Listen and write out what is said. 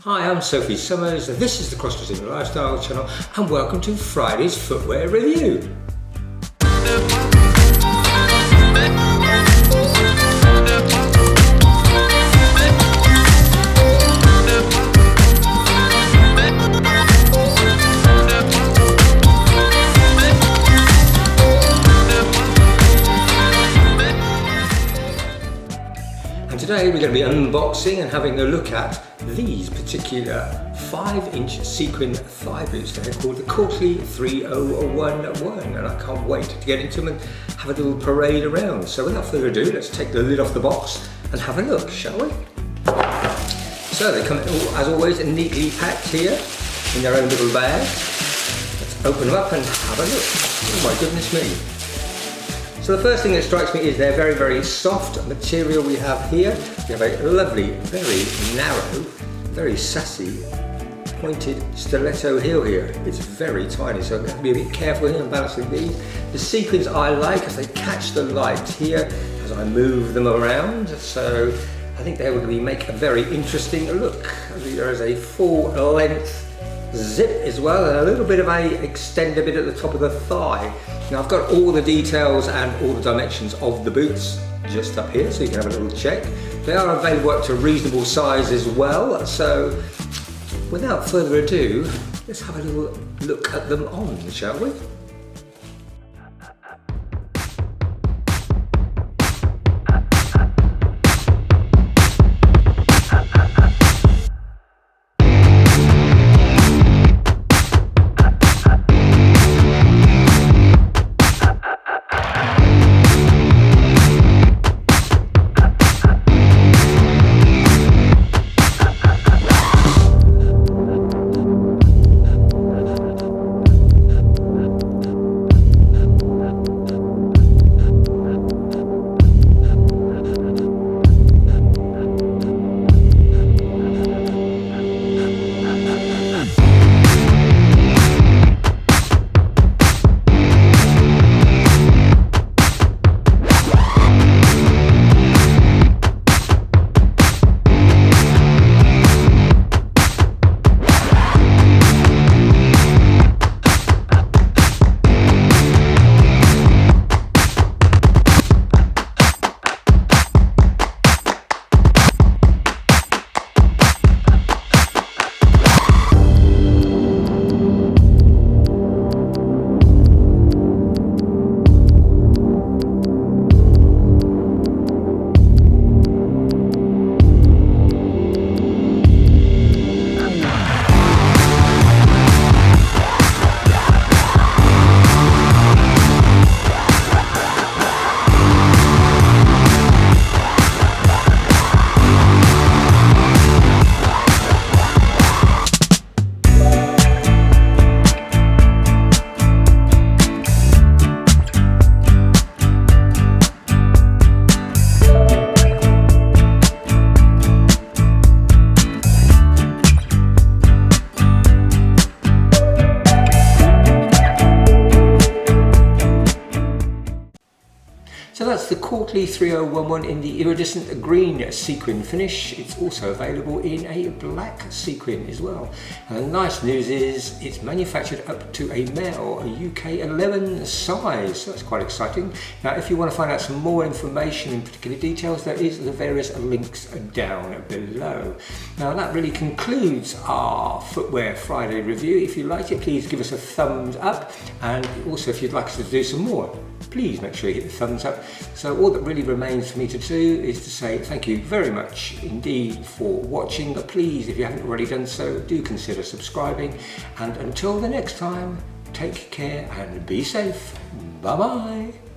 Hi, I'm Sophie Summers, this is the Crossdressing Lifestyle channel, and welcome to Friday's Footwear Review. And today we're going to be unboxing and having a look at these particular 5-inch sequin thigh boots. They're called the Courtly 3011, and I can't wait to get into them and have a little parade around. So without further ado, let's take the lid off the box and have a look, shall we? So they come, as always, neatly packed here in their own little bag. Let's open them up and have a look. Oh my goodness me. So the first thing that strikes me is they're very, very soft material we have here. We have a lovely, very narrow, very sassy, pointed stiletto heel here. It's very tiny, so I'm going to be a bit careful here and balancing these. The sequins I like as they catch the light here as I move them around. So I think they will make a very interesting look. There is a full length zip as well, and a little bit of a extender bit at the top of the thigh. Now I've got all the details and all the dimensions of the boots just up here, so you can have a little check. They are available up to a reasonable size as well, so without further ado, let's have a little look at them on, shall we? So that's the Courtly 3011 in the iridescent green sequin finish. It's also available in a black sequin as well. And the nice news is it's manufactured up to a male, a UK 11 size. So that's quite exciting. Now, if you want to find out some more information and particular details, there is the various links down below. Now, that really concludes our Footwear Friday review. If you liked it, please give us a thumbs up. And also, if you'd like us to do some more, please make sure you hit the thumbs up. So all that really remains for me to do is to say thank you very much indeed for watching. But please, if you haven't already done so, do consider subscribing. And until the next time, take care and be safe. Bye bye.